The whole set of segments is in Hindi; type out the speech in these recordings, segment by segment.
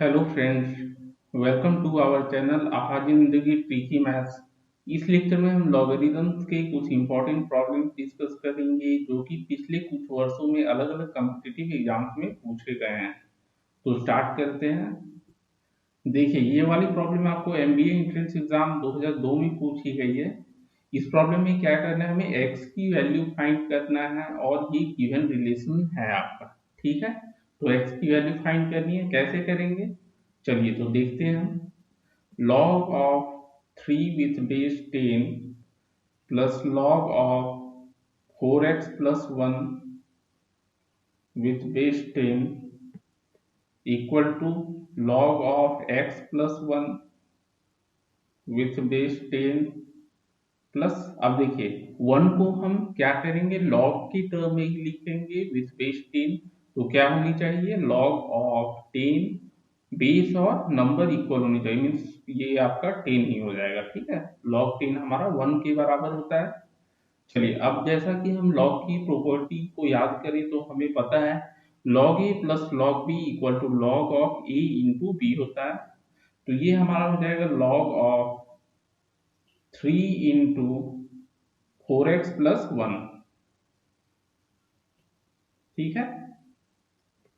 Hello friends, welcome to our channel आहाजी जिंदगी ट्रिकी मैथ्स। इस लेक्चर में हम लॉगरिदम्स के कुछ इंपॉर्टेंट प्रॉब्लम डिस्कस करेंगे जो कि पिछले कुछ वर्षों में अलग अलग कॉम्पिटिटिव एग्जाम्स में पूछे गए हैं। तो स्टार्ट करते हैं। देखिए, ये वाली प्रॉब्लम आपको एमबीए एंट्रेंस एग्जाम 2002 में पूछी गई है। इस प्रॉब्लम में क्या करना है, हमें एक्स की वैल्यू फाइंड करना है और ये गिवन रिलेशन है आपका। ठीक है, तो एक्स की वैल्यू फाइंड करनी है, कैसे करेंगे चलिए तो देखते हैं हम। log of 3 with base 10 plus log of 4x plus 1 with base 10 equal to log of x plus 1 with base 10 plus. अब देखिए, वन को हम क्या करेंगे, लॉग की टर्म में ही लिखेंगे विथ बेस 10। तो क्या होनी चाहिए, लॉग ऑफ 10 बेस और नंबर इक्वल होनी चाहिए, मीन्स ये आपका 10 ही हो जाएगा। ठीक है, लॉग 10 हमारा 1 के बराबर होता है। चलिए, अब जैसा कि हम लॉग की प्रॉपर्टी को याद करें तो हमें पता है log a plus log b equal to log of a into b होता है। तो ये हमारा हो जाएगा log of 3 into 4x plus 1। ठीक है,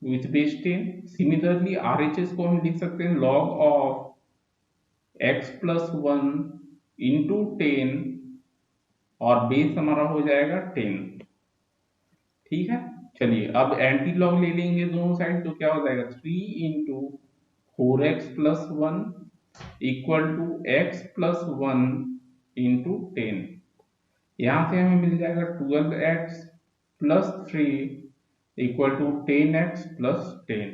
विथ बेस 10। सिमिलरली आरएचएस को हम लिख सकते हैं log of x plus 1 into 10 और बेस हमारा हो जाएगा 10। ठीक है, चलिए अब एंटी लॉग ले लेंगे दोनों साइड, तो क्या हो जाएगा 3 into 4x plus 1 equal to x plus 1 into 10। यहां से हमें मिल जाएगा 12x plus 3 equal to 10x plus 10।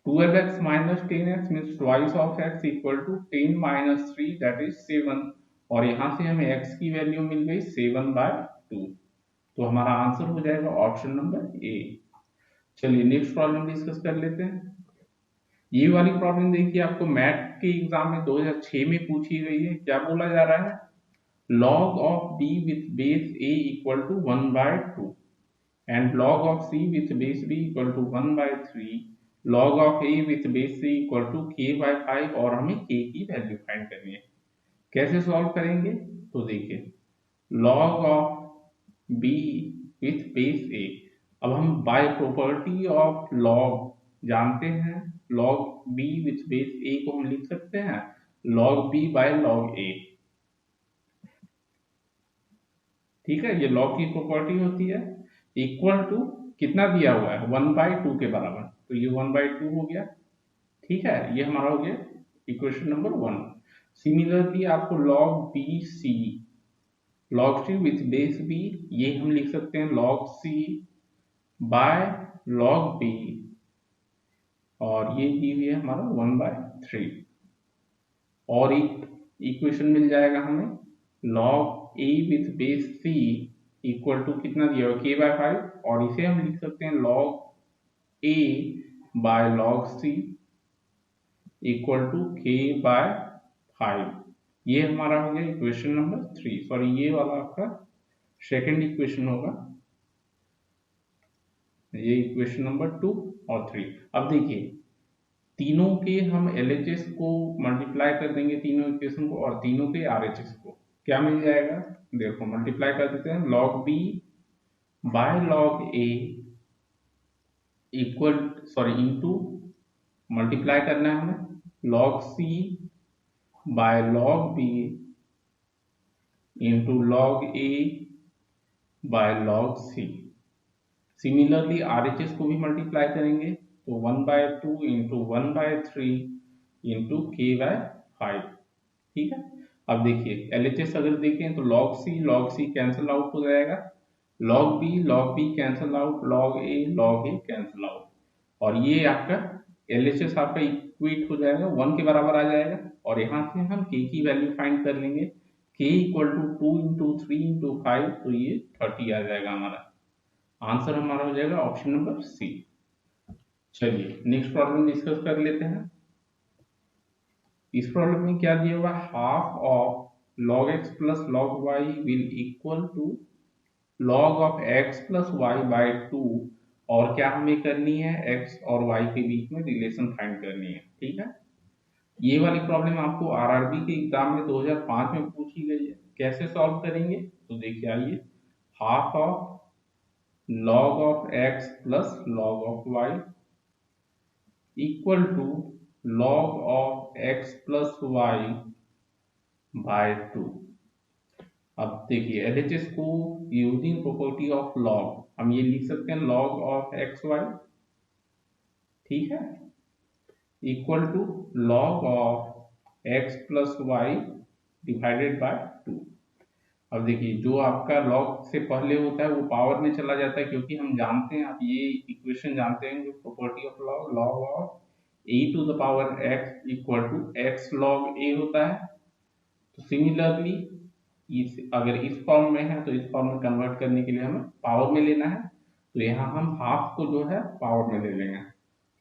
12x minus 10x means twice of x equal to 10 minus 3 that is 7। और यहां से हमें x की वैल्यू मिल गई 7/2। तो हमारा आंसर हो जाएगा ऑप्शन नंबर ए। चलिए नेक्स्ट प्रॉब्लम डिस्कस कर लेते हैं। ये वाली प्रॉब्लम देखिए, आपको मैथ के एग्जाम में 2006 में पूछी गई है। क्या बोला जा रहा है, log of b with base a equal to 1/2 and log of c with base b equal to 1/3, log of a with base c equal to k/5 और हमें k की वैल्यू फाइंड करनी है। कैसे सॉल्व करेंगे, तो देखिए log of b with base a। अब हम बाय प्रॉपर्टी ऑफ log जानते हैं, log b with base a को हम लिख सकते हैं log b by log a। ठीक है, ये log की प्रॉपर्टी होती है। इक्वल टू कितना दिया हुआ है 1/2 के बराबर, तो ये 1/2 हो गया। ठीक है, ये हमारा हो गया इक्वेशन नंबर 1। सिमिलरली आपको log बी सी, log c with base b, ये हम लिख सकते हैं log c by log b, और ये दी हुई है हमारा 1/3। और एक इक्वेशन मिल जाएगा हमें log a with base c equal to कितना दिया हुआ k/5, और इसे हम लिख सकते हैं log a by log c equal to k/5। ये हमारा हो गया इक्वेशन नंबर 3, सॉरी ये वाला आपका सेकंड इक्वेशन होगा, ये इक्वेशन नंबर 2 और 3। अब देखिए, तीनों के हम एलएचएस को मल्टीप्लाई कर देंगे, तीनों इक्वेशन को, और तीनों के आरएचएस को क्या मिल जाएगा, देखो मल्टीप्लाई कर देते हैं। log b by log a equal, sorry into, multiply करना है हमें log c by log b into log a by log c। Similarly RHS को भी मल्टीप्लाई करेंगे, तो 1/2 इंटू 1/3 इंटू k/5। ठीक है, अब देखिए एलएचएस अगर देखें तो log c कैंसिल आउट हो जाएगा, log b cancel out, log a cancel out, और ये आपका एलएचएस आपका इक्वेट हो जाएगा 1 के बराबर आ जाएगा। और यहाँ से हम k की वैल्यू फाइंड कर लेंगे, k equal to 2 into 3 into 5, तो ये 30 आ जाएगा हमारा आंसर, हमारा हो जाएगा ऑप्शन नंबर सी। चलिए नेक्स्ट प्रॉब्लम डिस्कस कर लेते हैं। इस प्रॉब्लम में क्या दिया हुआ, half of log x plus log y will equal to log of x plus y by 2 और क्या हमें करनी है, x और y के बीच में रिलेशन फाइंड करनी है। ठीक है, ये वाली प्रॉब्लम आपको आरआरबी के एग्जाम में 2005 में पूछी गई है। कैसे सॉल्व करेंगे, तो देखिए आइए, half of log of x plus log of y equal to log of x plus y by 2। अब देखिए एलएचएस को यूजिंग प्रॉपर्टी ऑफ लॉग हम ये लिख सकते हैं log of एक्स वाई, ठीक है, equal to log of x plus y divided by 2। अब देखिए जो आपका log से पहले होता है वो पावर में चला जाता है, क्योंकि हम जानते हैं, आप ये इक्वेशन जानते हैं जो property of log, log of a to the power x equal to x log a होता है। तो सिमिलरली अगर इस फॉर्म में है तो इस फॉर्म में कन्वर्ट करने के लिए हमें पावर में लेना है, तो यहाँ हम हाफ को जो है पावर में ले लेंगे,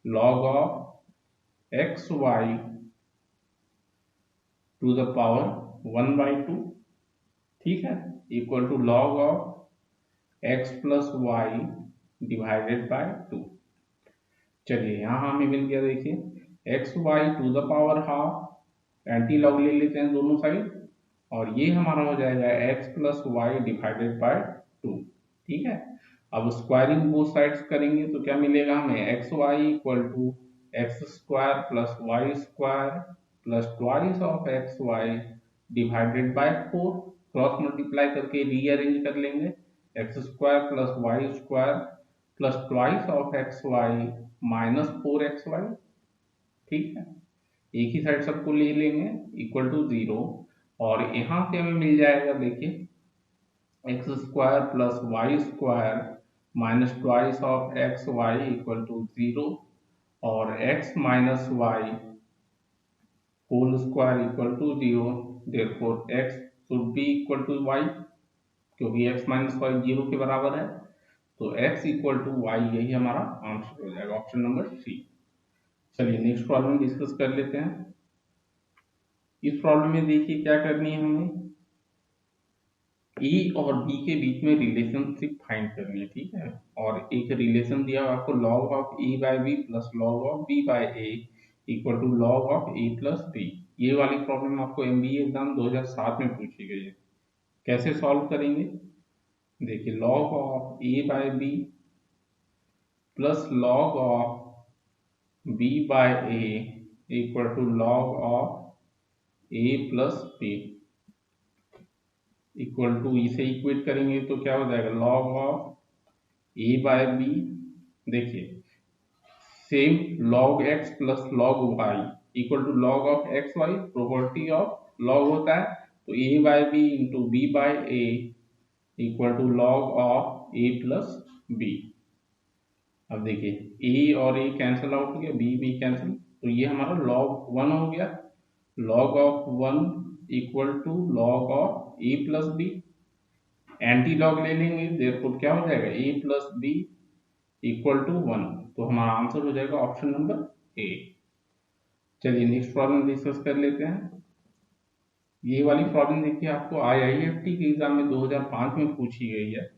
log of x y to the power 1/2, ठीक है, equal to log of x plus y divided by 2। चलिए यहाँ हमें मिल गया, देखिए x y to the power half, anti log ले लेते हैं दोनों साइड, और ये हमारा हो जाएगा x plus y divided by 2। ठीक है, अब स्क्वायरिंग बोथ साइड्स करेंगे तो क्या मिलेगा हमें, x y equal to x square plus y square plus twice of x y divided by 4। Cross multiply करके रीअरेंज कर लेंगे, x square plus y square plus twice of x y minus 4xy। ठीक है, एक ही साइड सबको ले लेंगे, इक्वल टू 0, और यहाँ से हमें मिल जाएगा, देखिए x square plus y square minus twice of x y equal to 0, और x minus y whole square equal to 0। Therefore x should be equal to y, क्योंकि x माइनस वाई 0 के बराबर है, तो x इक्वल टू y, यही हमारा आंसर हो जाएगा, ऑप्शन नंबर सी। चलिए नेक्स्ट प्रॉब्लम डिस्कस कर लेते हैं। इस प्रॉब्लम में देखिए क्या करनी है, हमें ए और बी के बीच में रिलेशनशिप फाइंड करनी है। ठीक है, और एक रिलेशन दिया हुआ आपको log of A by B plus log of B by A equal to log of A plus b. ये वाली प्रॉब्लम आपको एमबीए एग्जाम 2007 में पूछी गई है। कैसे सॉल्व करेंगे, देखिए log of A by B plus log of B by A equal to log of A plus B, equal to इसे इक्वेट करेंगे तो क्या हो जाएगा, log of A by B, देखिए same log x plus log y equal to log of x Y, property of log होता है, तो a by B into B by A equal to log of a plus B. अब देखिए a और a कैंसिल आउट हो गया, b कैंसिल, तो ये हमारा log 1 हो गया, log of 1 equal to log of a plus b, anti log ले लेंगे, देयरफॉर क्या हो जाएगा, a plus B equal to 1, तो हमारा आंसर हो जाएगा ऑप्शन नंबर ए। चलिए नेक्स्ट प्रॉब्लम डिस्कस कर लेते हैं। ये वाली प्रॉब्लम देखिए आपको आईआईएफटी के एग्जाम में 2005 में पूछी गई है,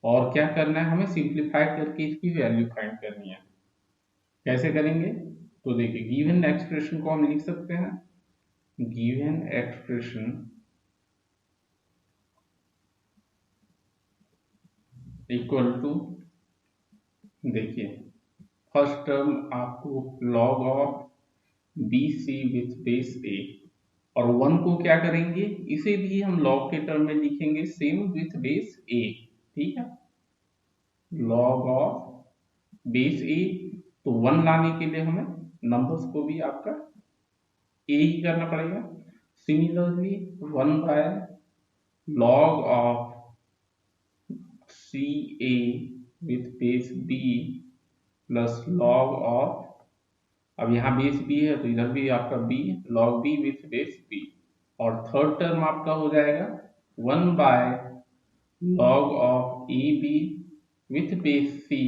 और क्या करना है, हमें सिंप्लीफाई करके इसकी वैल्यू फाइंड करनी है। कैसे करेंगे, तो देखिए गिवन एक्सप्रेशन को हम लिख सकते हैं, गिवन एक्सप्रेशन इक्वल टू, देखिए फर्स्ट टर्म आपको log of B C with base A, और 1 को क्या करेंगे, इसे भी हम log के टर्म में लिखेंगे सेम विथ बेस ए। ठीक है, log ऑफ बेस ए, तो 1 लाने के लिए हमें नंबर्स को भी आपका ए ही करना पड़ेगा। Similarly 1 by log of C A with base B plus log of, अब यहाँ बेस बी है तो इधर भी आपका B, log B with base B, और थर्ड टर्म आपका हो जाएगा 1 by log of A B with base C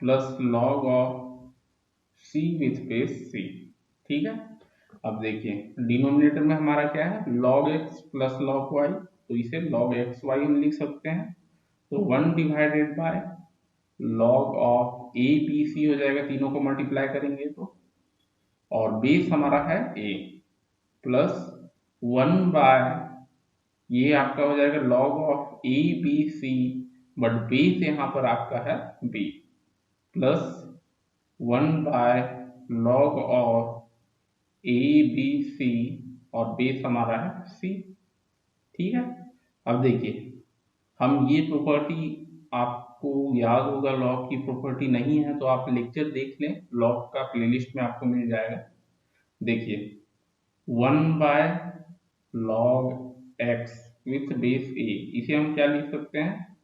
plus log of C with base C. ठीक है, अब देखिए डिनोमिनेटर में हमारा क्या है, log x plus log y, तो इसे log xy हम लिख सकते हैं, तो 1 divided by log of A b c हो जाएगा, तीनों को मल्टीप्लाई करेंगे तो, और बेस हमारा है ए, प्लस 1 बाय, ये आपका हो जाएगा log of A b c, but base यहाँ पर आपका है b, plus 1 by log of A b c, और बेस हमारा है सी। ठीक है, अब देखिए, हम ये प्रॉपर्टी, आपको याद होगा लॉग की प्रॉपर्टी, नहीं है तो आप लेक्चर देख लें, लॉग का प्लेलिस्ट में आपको मिल जाएगा। देखिए, 1 by log X with base A, इसे हम क्या लिख सकते हैं,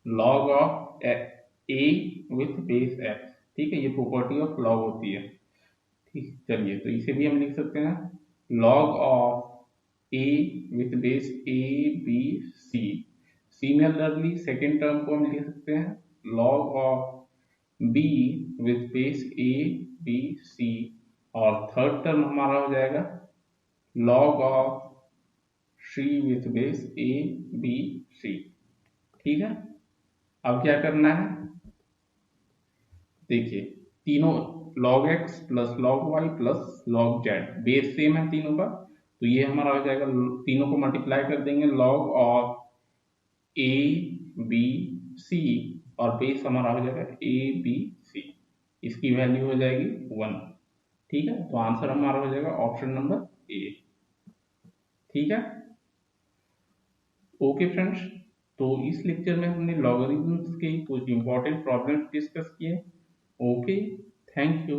log of A with base X. ठीक है, ये प्रॉपर्टी ऑफ लॉग होती है। ठीक, चलिए, तो इसे भी हम लिख सकते हैं log of A with base a b c. Similarly second term को हम लिख सकते हैं log of b with base a b c, और थर्ड टर्म हमारा हो जाएगा log of C with base a b c. ठीक है, अब क्या करना है, देखिए, तीनों log x plus log y plus log z, base same है तीनों का, तो ये हमारा हो जाएगा, तीनों को मल्टीप्लाई कर देंगे log of A b c, और बेस हमारा हो जाएगा ए बी सी, इसकी वैल्यू हो जाएगी 1। ठीक है, तो आंसर हमारा हो जाएगा ऑप्शन नंबर ए। ठीक है, ओके फ्रेंड्स, तो इस लेक्चर में हमने लॉगरिथम्स के कुछ इंपॉर्टेंट प्रॉब्लम्स डिस्कस किए। Okay, thank you.